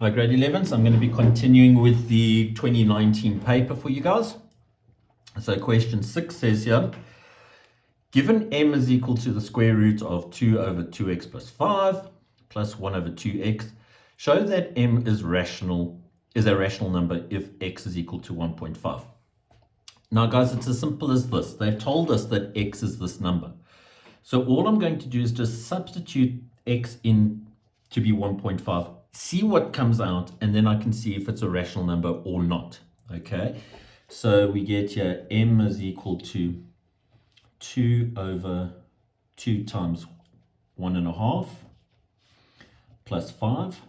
Hi, grade 11s. I'm going to be continuing with the 2019 paper for you guys. So question 6 says here, given m is equal to the square root of 2 over 2x plus 5 plus 1 over 2x, show that m is a rational number if x is equal to 1.5. Now guys, it's as simple as this. They've told us that x is this number. So all I'm going to do is just substitute x in to be 1.5, see what comes out, and then I can see if it's a rational number or not. Okay, so we get here m is equal to 2 over 2 times 1.5 plus 5,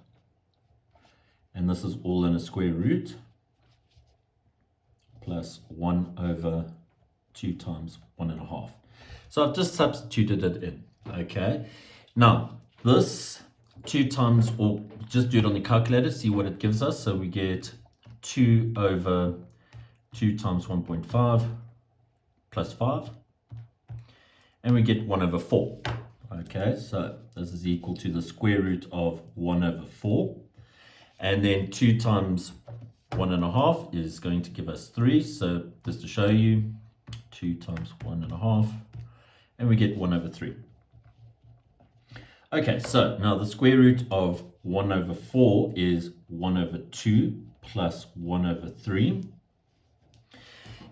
and this is all in a square root, plus 1 over 2 times 1.5. So I've just substituted it in. Okay, now this 2 times, or just do it on the calculator, see what it gives us. So we get 2 over 2 times 1.5 plus 5, and we get 1 over 4. Okay, so this is equal to the square root of 1 over 4, and then 2 times 1.5 is going to give us 3. So just to show you, 2 times 1.5, and we get 1 over 3. Okay, so now the square root of 1 over 4 is 1 over 2 plus 1 over 3.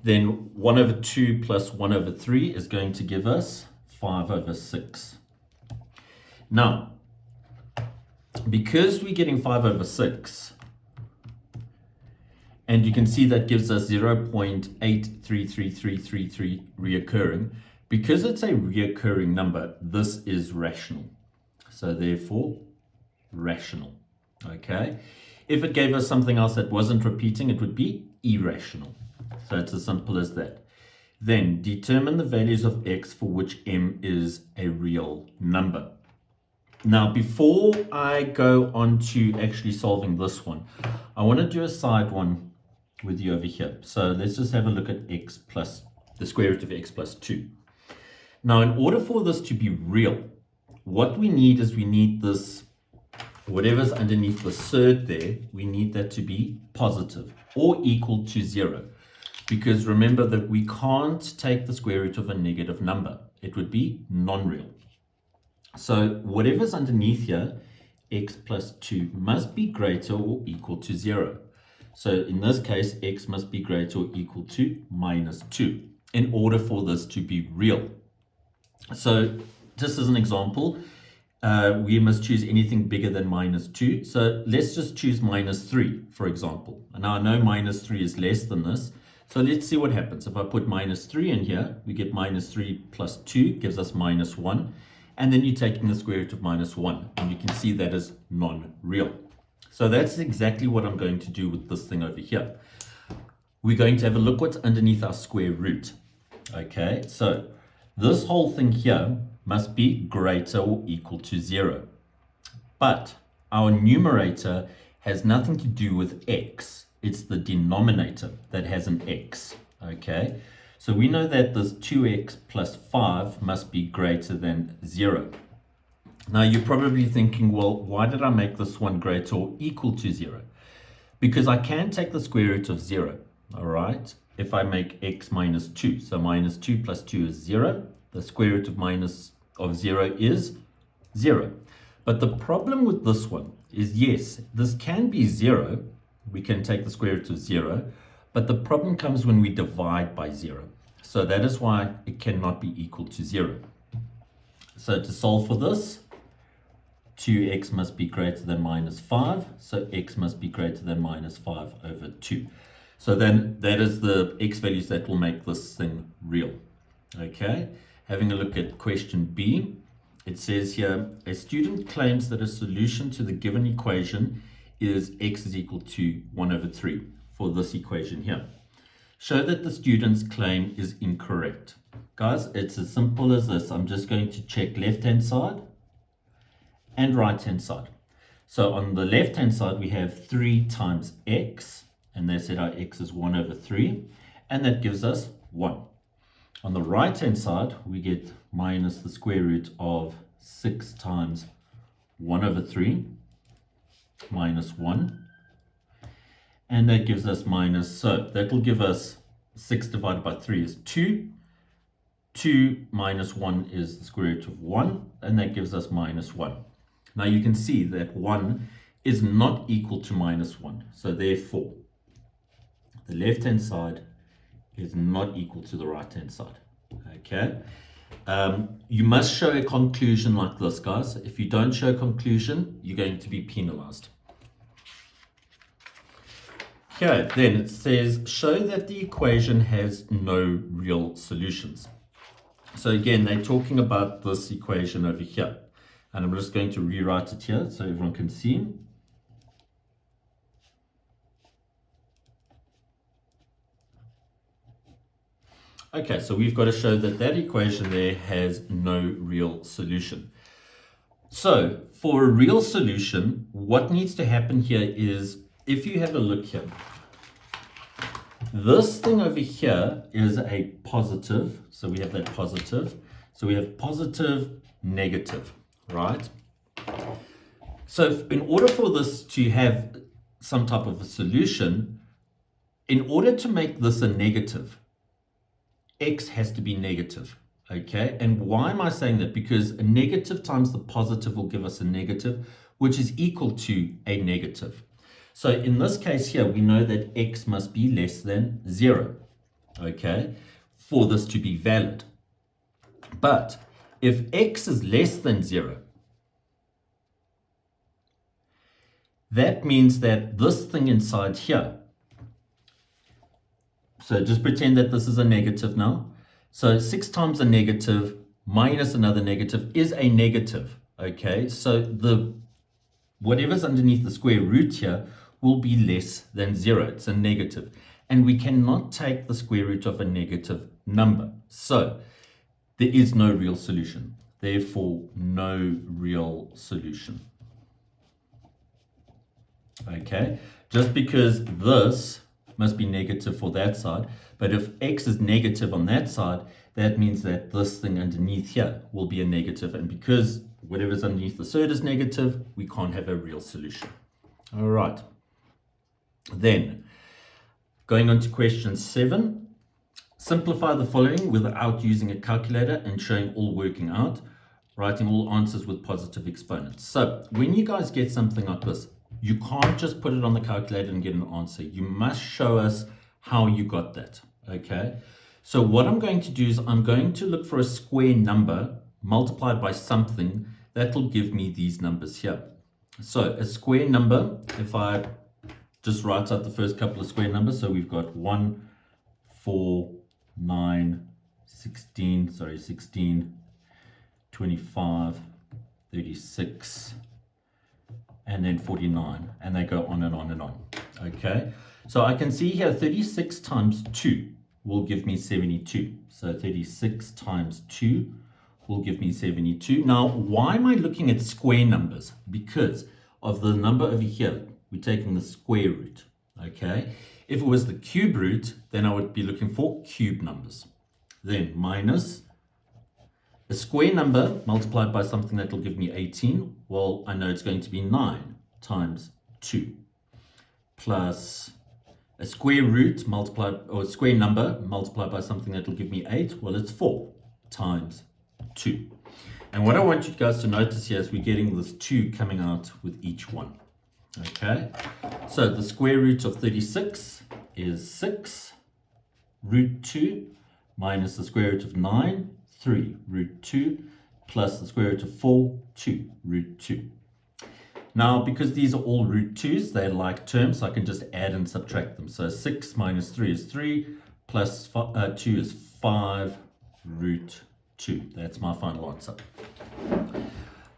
Then 1 over 2 plus 1 over 3 is going to give us 5 over 6. Now, because we're getting 5 over 6, and you can see that gives us 0.833333 reoccurring, because it's a reoccurring number, this is rational. So therefore, rational. Okay. If it gave us something else that wasn't repeating, it would be irrational. So it's as simple as that. Then determine the values of x for which m is a real number. Now, before I go on to actually solving this one, I want to do a side one with you over here. So let's just have a look at x plus the square root of x plus 2. Now, in order for this to be real, what we need is we need this, whatever's underneath the surd there, we need that to be positive or equal to 0. Because remember that we can't take the square root of a negative number. It would be non-real. So whatever's underneath here, x plus 2, must be greater or equal to 0. So in this case, x must be greater or equal to minus 2 in order for this to be real. So just as an example, we must choose anything bigger than minus 2. So let's just choose minus 3, for example. And now I know minus 3 is less than this. So let's see what happens. If I put minus 3 in here, we get minus 3 plus 2 gives us minus 1. And then you're taking the square root of minus 1. And you can see that is non-real. So that's exactly what I'm going to do with this thing over here. We're going to have a look what's underneath our square root. Okay, so this whole thing here must be greater or equal to 0. But our numerator has nothing to do with x. It's the denominator that has an x. Okay, so we know that this 2x plus 5 must be greater than 0. Now you're probably thinking, well, why did I make this one greater or equal to 0? Because I can take the square root of 0, all right? If I make x minus 2, so minus 2 plus 2 is 0. The square root of 0 is 0. But the problem with this one is, yes, this can be 0. We can take the square root of 0. But the problem comes when we divide by 0. So that is why it cannot be equal to 0. So to solve for this, 2x must be greater than minus 5. So x must be greater than minus 5 over 2. So then that is the x values that will make this thing real. Okay. Having a look at question B, it says here, a student claims that a solution to the given equation is x is equal to 1 over 3 for this equation here. Show that the student's claim is incorrect. Guys, it's as simple as this. I'm just going to check left-hand side and right-hand side. So on the left-hand side, we have 3 times x, and they said our x is 1 over 3, and that gives us 1. On the right-hand side, we get minus the square root of 6 times 1 over 3. minus 1. And that gives us minus, so that will give us 6 divided by 3 is 2. 2 minus 1 is the square root of 1, and that gives us minus 1. Now you can see that 1 is not equal to minus 1. So therefore, the left-hand side is not equal to the right-hand side. Okay? You must show a conclusion like this, guys. If you don't show a conclusion, you're going to be penalized. Okay, then it says, show that the equation has no real solutions. So again, they're talking about this equation over here. And I'm just going to rewrite it here so everyone can see. Okay, so we've got to show that that equation there has no real solution. So for a real solution, what needs to happen here is, if you have a look here, this thing over here is a positive. So we have that positive. So we have positive, negative, right? So in order for this to have some type of a solution, in order to make this a negative, x has to be negative, okay? And why am I saying that? Because a negative times the positive will give us a negative, which is equal to a negative. So in this case here, we know that x must be less than 0, okay, for this to be valid. But if x is less than 0, that means that this thing inside here, so just pretend that this is a negative now. So 6 times a negative minus another negative is a negative, okay? So whatever's underneath the square root here will be less than 0. It's a negative. And we cannot take the square root of a negative number. So there is no real solution. Therefore, no real solution. Okay? Just because this must be negative for that side, but if x is negative on that side, that means that this thing underneath here will be a negative. And because whatever's underneath the third is negative, we can't have a real solution. All right. Then, going on to question 7, simplify the following without using a calculator and showing all working out, writing all answers with positive exponents. So, when you guys get something like this, you can't just put it on the calculator and get an answer. You must show us how you got that, okay? So what I'm going to do is I'm going to look for a square number multiplied by something that will give me these numbers here. So a square number, if I just write out the first couple of square numbers, so we've got 1, 4, 9, 16, 25, 36, and then 49, and they go on and on and on, okay? So I can see here 36 times 2 will give me 72. So 36 times 2 will give me 72. Now, why am I looking at square numbers? Because of the number over here, we're taking the square root, okay? If it was the cube root, then I would be looking for cube numbers. Then minus a square number multiplied by something that will give me 18. Well, I know it's going to be 9 times 2 plus a square root multiplied, or a square number multiplied by something that will give me 8. Well, it's 4 times 2. And what I want you guys to notice here is we're getting this 2 coming out with each one. Okay, so the square root of 36 is 6 root 2 minus the square root of 9, 3 root 2, plus the square root of 4, 2 root 2. Now, because these are all root 2's, they're like terms, so I can just add and subtract them. So 6 minus 3 is 3, plus 2 is 5 root 2. That's my final answer.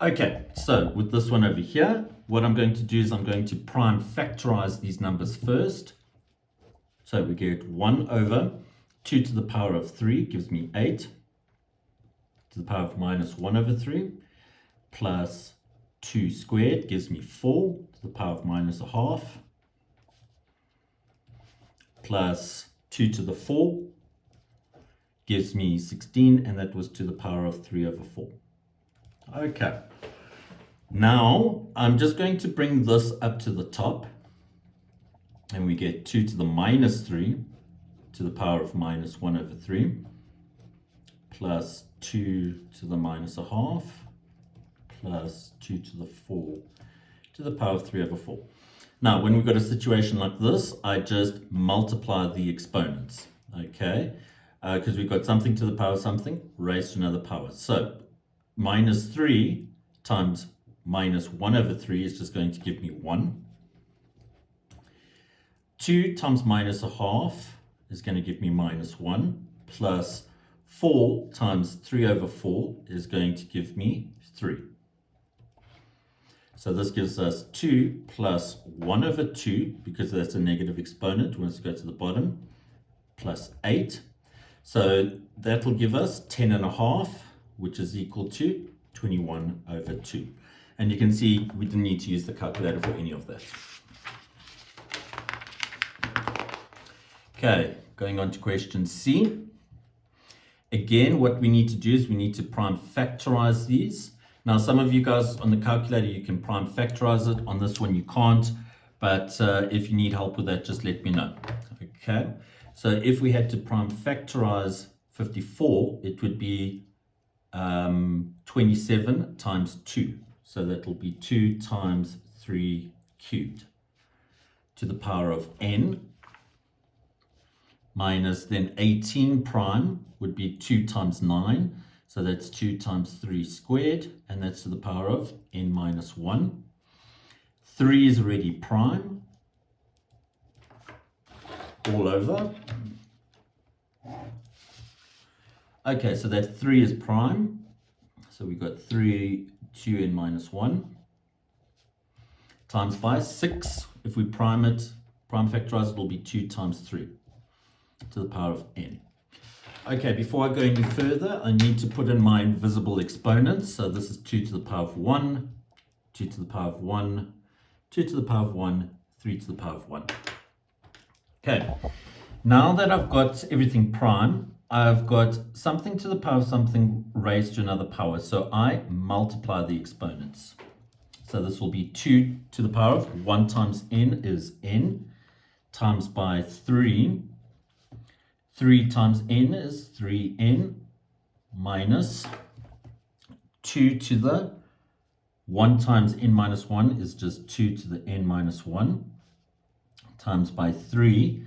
Okay, so with this one over here, what I'm going to do is I'm going to prime factorize these numbers first. So we get 1 over 2 to the power of 3 gives me 8 to the power of minus 1 over 3 plus 2 squared gives me 4 to the power of minus a half plus 2 to the 4 gives me 16, and that was to the power of 3 over 4. Okay, Now, I'm just going to bring this up to the top, and we get 2 to the minus 3 to the power of minus 1 over 3, plus 2 to the minus a half, plus 2 to the 4 to the power of 3 over 4. Now, when we've got a situation like this, I just multiply the exponents, okay? Because we've got something to the power of something raised to another power. So, minus 3 times minus 1 over 3 is just going to give me 1. 2 times minus a half is going to give me minus 1, plus 4 times 3 over 4 is going to give me 3. So this gives us 2 plus 1 over 2, because that's a negative exponent, once we go to the bottom, plus 8. So that will give us 10.5, which is equal to 21 over 2. And you can see we didn't need to use the calculator for any of that. Okay, going on to question C. Again, what we need to do is we need to prime factorize these. Now, some of you guys on the calculator, you can prime factorize it. On this one, you can't. But if you need help with that, just let me know. Okay, so if we had to prime factorize 54, it would be 27 times 2. So that will be 2 times 3 cubed to the power of n, minus then 18 prime would be 2 times 9. So that's 2 times 3 squared, and that's to the power of n minus 1. 3 is already prime, all over. Okay, so that 3 is prime. So we've got 3, 2n minus 1, times by 6. If we prime it, prime factorize it, will be 2 times 3 to the power of n. Okay, before I go any further, I need to put in my invisible exponents. So this is 2 to the power of 1, 2 to the power of 1, 2 to the power of 1, 3 to the power of 1. Okay, now that I've got everything prime, I've got something to the power of something raised to another power. So I multiply the exponents. So this will be 2 to the power of 1 times n is n, times by 3. 3 times n is 3n, minus 2 to the 1 times n minus 1 is just 2 to the n minus 1, times by 3.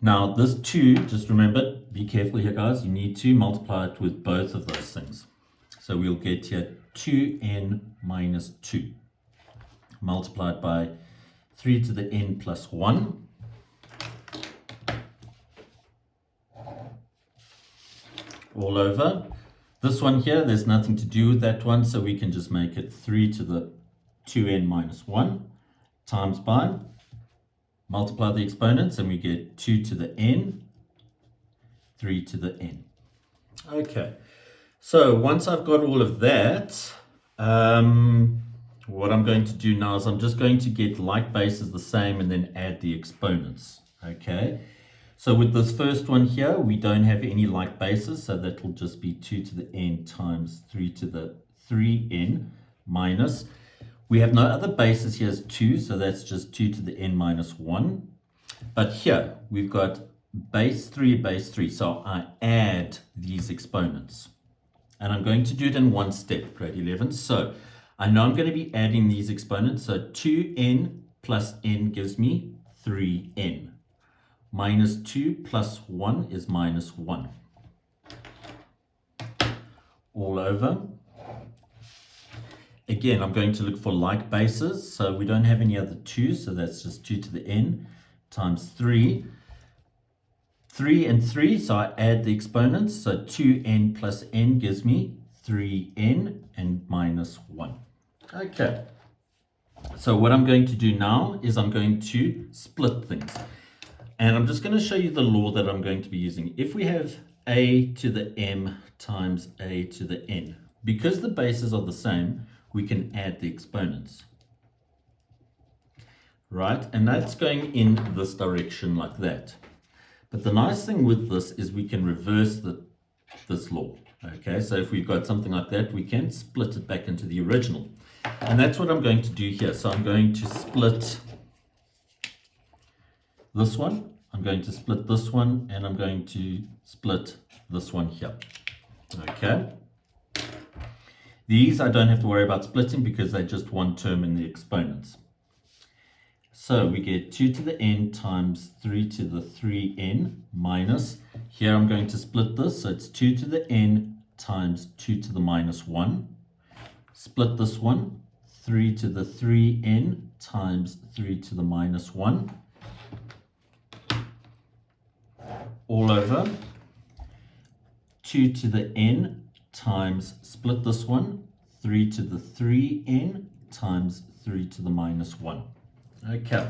Now this 2, just remember, be careful here guys, you need to multiply it with both of those things. So we'll get here 2n minus 2, multiplied by 3 to the n plus 1. All over. This one here, there's nothing to do with that one, so we can just make it 3 to the 2n minus 1 times by, multiply the exponents, and we get 2 to the n, 3 to the n. Okay, so once I've got all of that, what I'm going to do now is I'm just going to get like bases the same and then add the exponents. Okay. So with this first one here, we don't have any like bases, so that will just be 2 to the n times 3 to the 3n minus. We have no other bases here as 2, so that's just 2 to the n minus 1. But here, we've got base 3, so I add these exponents. And I'm going to do it in one step, grade 11. So I know I'm going to be adding these exponents, so 2n plus n gives me 3n. Minus 2 plus 1 is minus 1. All over. Again, I'm going to look for like bases. So we don't have any other 2s, so that's just 2 to the n times 3. 3 and 3, so I add the exponents. So 2n plus n gives me 3n and minus 1. Okay. So what I'm going to do now is I'm going to split things. And I'm just going to show you the law that I'm going to be using. If we have a to the m times a to the n, because the bases are the same, we can add the exponents. Right? And that's going in this direction like that. But the nice thing with this is we can reverse this law. Okay, so if we've got something like that, we can split it back into the original. And that's what I'm going to do here. So I'm going to split this one, I'm going to split this one, and I'm going to split this one here. Okay. These I don't have to worry about splitting because they're just one term in the exponents. So we get 2 to the n times 3 to the 3n minus, here I'm going to split this, so it's 2 to the n times 2 to the minus 1. Split this one, 3 to the 3n times 3 to the minus 1. All over 2 to the n times, split this one, 3 to the 3n times 3 to the minus 1. Okay.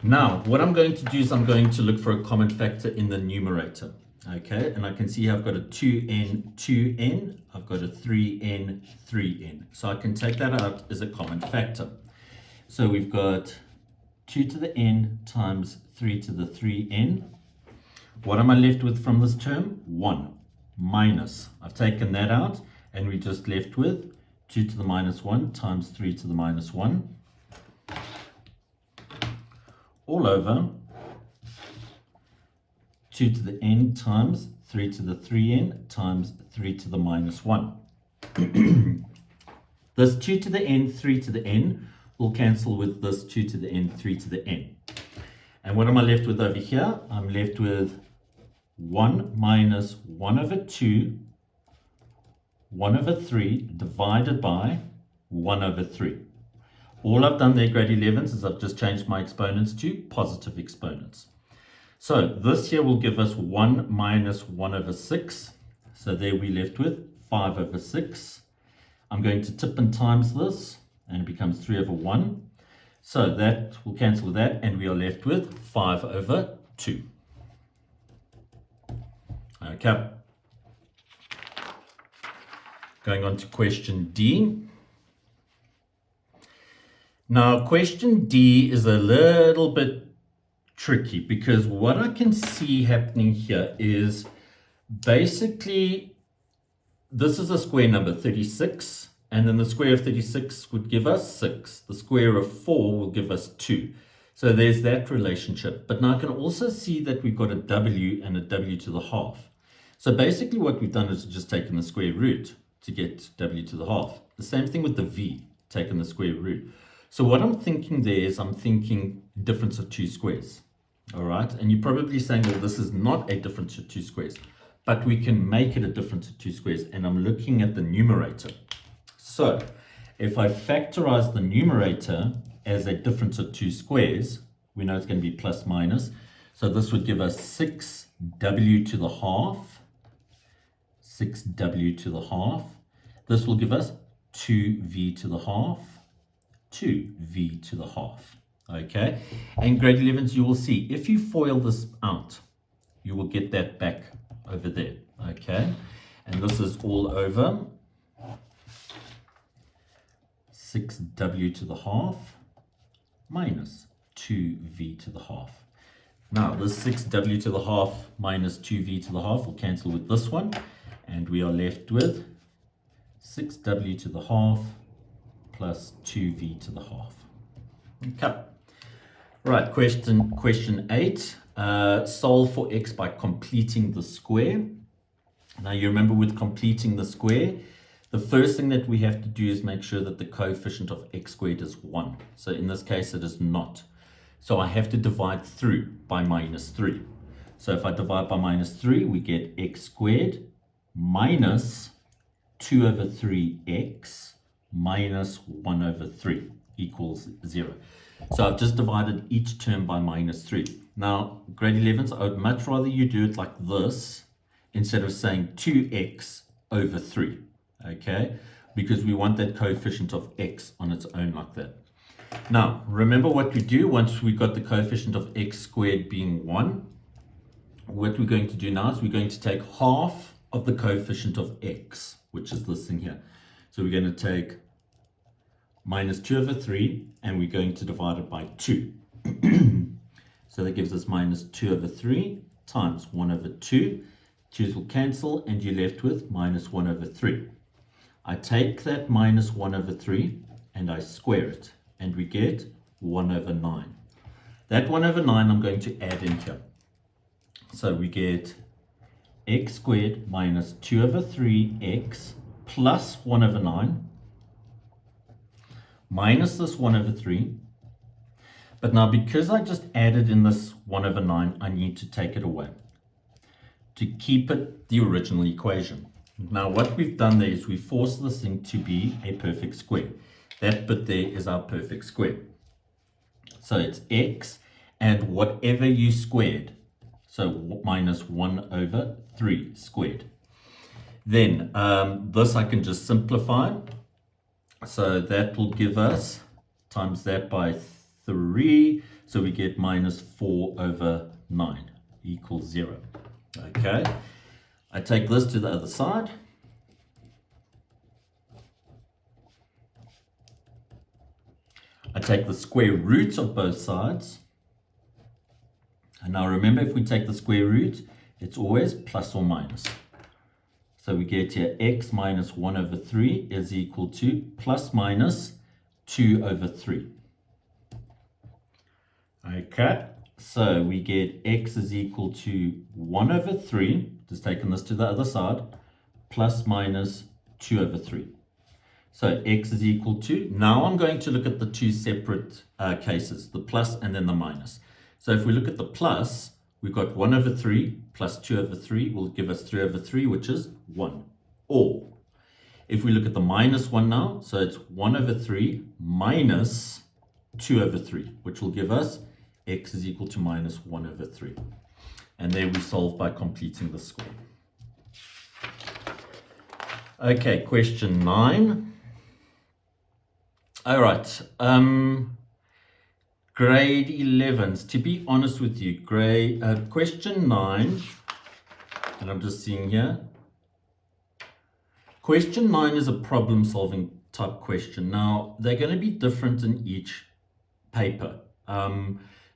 Now, what I'm going to do is I'm going to look for a common factor in the numerator. Okay, and I can see I've got a 2n, 2n, I've got a 3n, 3n. So I can take that out as a common factor. So we've got 2 to the n times 3 to the 3n. What am I left with from this term? 1 minus. I've taken that out, and we're just left with 2 to the minus 1 times 3 to the minus 1. All over 2 to the n times 3 to the 3n times 3 to the minus 1. This 2 to the n, 3 to the n will cancel with this 2 to the n, 3 to the n. And what am I left with over here? I'm left with 1 minus 1 over 2, 1 over 3 divided by 1 over 3. All I've done there, grade 11s, is I've just changed my exponents to positive exponents. So this here will give us 1 minus 1 over 6. So there we're left with 5 over 6. I'm going to tip and times this, and it becomes 3 over 1. So that will cancel with that, and we are left with 5 over 2. Okay. Going on to question D. Now, question D is a little bit tricky because what I can see happening here is basically this is a square number, 36, and then the square of 36 would give us 6. The square of 4 will give us 2. So there's that relationship. But now I can also see that we've got a w and a w to the half. So basically what we've done is just taken the square root to get w to the half. The same thing with the v, taken the square root. So what I'm thinking there is I'm thinking difference of two squares. All right, and you're probably saying, well, this is not a difference of two squares, but we can make it a difference of two squares, and I'm looking at the numerator. So if I factorize the numerator as a difference of two squares, we know it's going to be plus minus. So this would give us 6w to the half, 6w to the half. This will give us 2v to the half, 2v to the half. Okay, and grade 11s, you will see if you FOIL this out, you will get that back over there. Okay, and this is all over 6w to the half minus 2v to the half. Now this 6w to the half minus 2v to the half will cancel with this one, and we are left with 6w to the half plus 2v to the half. Okay. Right, question 8. Solve for x by completing the square. Now you remember with completing the square, the first thing that we have to do is make sure that the coefficient of x squared is 1. So in this case it is not. So I have to divide through by minus 3. So if I divide by minus 3, we get x squared minus 2 over 3x minus 1 over 3 equals 0. So I've just divided each term by minus 3. Now, grade 11s, I would much rather you do it like this instead of saying 2x over 3, okay? Because we want that coefficient of x on its own like that. Now, remember what we do once we got the coefficient of x squared being 1. What we're going to do now is we're going to take half of the coefficient of x, which is this thing here. So we're going to take minus 2 over 3, and we're going to divide it by 2. So that gives us minus 2 over 3 times 1 over 2. 2's will cancel, and you're left with minus 1 over 3. I take that minus 1 over 3, and I square it, and we get 1 over 9. That 1 over 9 I'm going to add in here. So we get x squared minus 2 over 3x plus 1 over 9 minus this 1 over 3. But now because I just added in this 1 over 9, I need to take it away to keep it the original equation. Now what we've done there is we forced this thing to be a perfect square. That bit there is our perfect square. So it's x and whatever you squared. So minus 1 over 3 squared. Then this I can just simplify. So that will give us, times that by 3, so we get minus 4 over 9 equals 0. Okay, I take this to the other side. I take the square root of both sides. And now remember, if we take the square root, it's always plus or minus. So we get here x minus 1 over 3 is equal to plus minus 2 over 3. Okay, so we get x is equal to 1 over 3, just taking this to the other side, plus minus 2 over 3. So x is equal to, now I'm going to look at the two separate cases, the plus and then the minus. So if we look at the plus, we've got 1 over 3 plus 2 over 3 will give us 3 over 3, which is 1. Or if we look at the minus 1 now, so it's 1 over 3 minus 2 over 3, which will give us x is equal to minus 1 over 3. And there we solve by completing the square. Okay, question 9. All right. Grade 11s. To be honest with you, question 9, and I'm just seeing here. Question 9 is a problem-solving type question. Now, they're going to be different in each paper.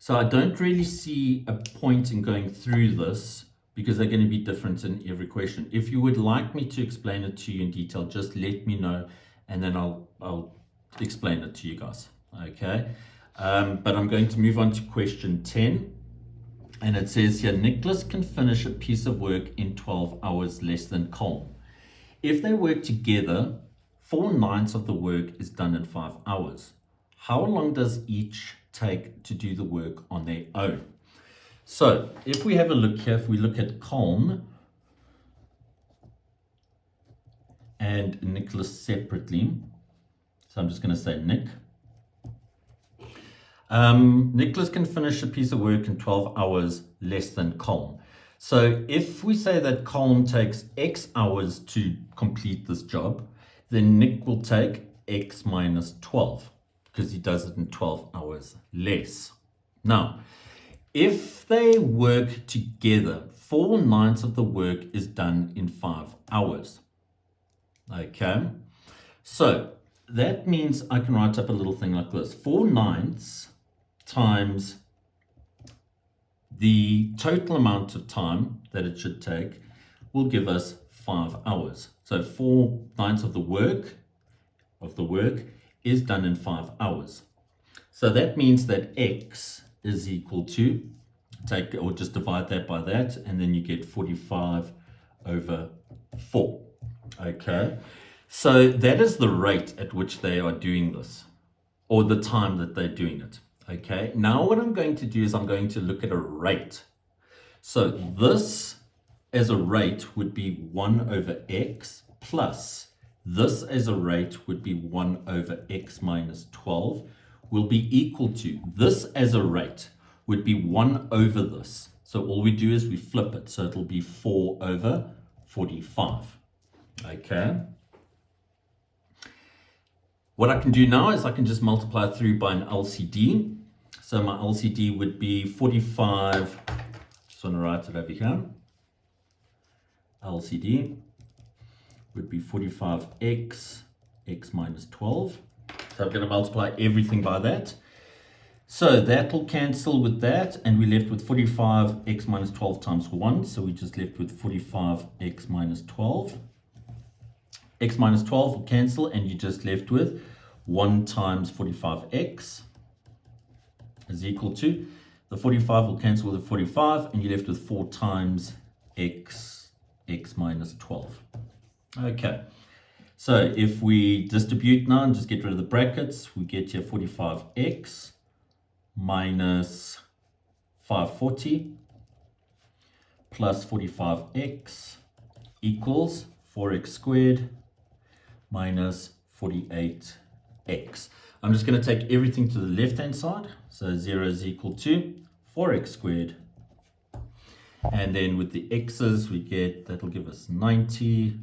So I don't really see a point in going through this because they're going to be different in every question. If you would like me to explain it to you in detail, just let me know, and then I'll explain it to you guys. Okay. But I'm going to move on to question 10. And it says here, Nicholas can finish a piece of work in 12 hours less than Colm. If they work together, 4/9 of the work is done in 5 hours. How long does each take to do the work on their own? So if we have a look here, if we look at Colm and Nicholas separately, so I'm just going to say Nick. Nicholas can finish a piece of work in 12 hours less than Colm. So if we say that Colm takes X hours to complete this job, then Nick will take X minus 12 because he does it in 12 hours less. Now, if they work together, 4/9 of the work is done in 5 hours. Okay, so that means I can write up a little thing like this. 4/9 times the total amount of time that it should take will give us 5 hours. So 4/9 of the work is done in 5 hours. So that means that X is equal to, take or just divide that by that, and then you get 45 over 4. Okay, so that is the rate at which they are doing this, or the time that they're doing it. Okay, now what I'm going to do is I'm going to look at a rate. So this as a rate would be 1 over x plus this as a rate would be 1 over x minus 12 will be equal to, this as a rate would be 1 over this. So all we do is we flip it. So it'll be 4 over 45. Okay. What I can do now is I can just multiply through by an LCD. So my LCD would be 45, just want to write it over here. LCD would be 45x, x minus 12. So I'm going to multiply everything by that. So that will cancel with that, and we're left with 45x minus 12 times 1. So we just left with 45x minus 12. X minus 12 will cancel, and you're just left with 1 times 45x is equal to, the 45 will cancel with the 45, and you're left with 4 times x minus 12. Okay, so if we distribute now and just get rid of the brackets, we get here 45x minus 540 plus 45x equals 4x squared minus 48x. I'm just going to take everything to the left-hand side. So 0 is equal to 4x squared. And then with the x's, we get, that'll give us 90.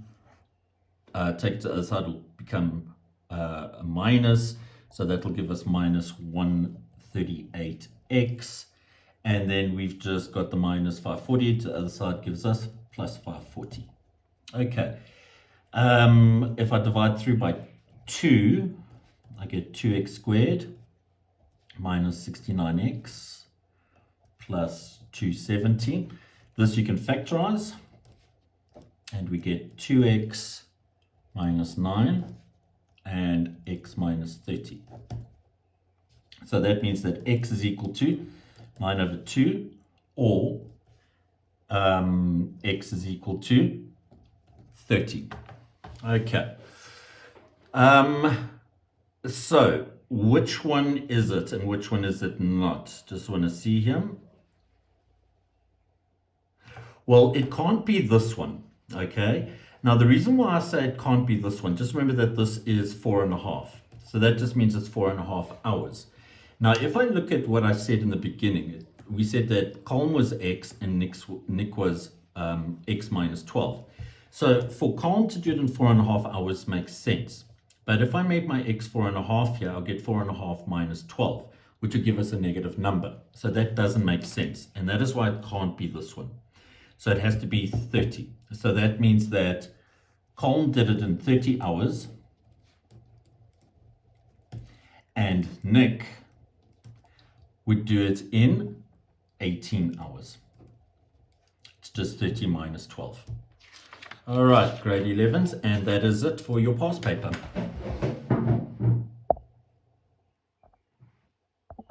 Take it to the other side, will become a minus. So that'll give us minus 138x. And then we've just got the minus 540 to the other side, gives us plus 540. Okay. If I divide through by 2, I get 2x squared minus 69x plus 270. This you can factorize, and we get 2x minus 9 and x minus 30. So that means that x is equal to 9 over 2, or x is equal to 30. Okay. So which one is it and which one is it not? Just want to see here. Well, it can't be this one. Okay. Now, the reason why I say it can't be this one, just remember that this is 4.5. So that just means it's 4.5 hours. Now, if I look at what I said in the beginning, we said that column was x and Nick was x minus 12. So for column to do it in 4.5 hours makes sense. But if I make my x 4.5 here, I'll get 4.5 minus 12, which will give us a negative number. So that doesn't make sense. And that is why it can't be this one. So it has to be 30. So that means that column did it in 30 hours. And Nick would do it in 18 hours. It's just 30 minus 12. All right, grade 11s, and that is it for your past paper.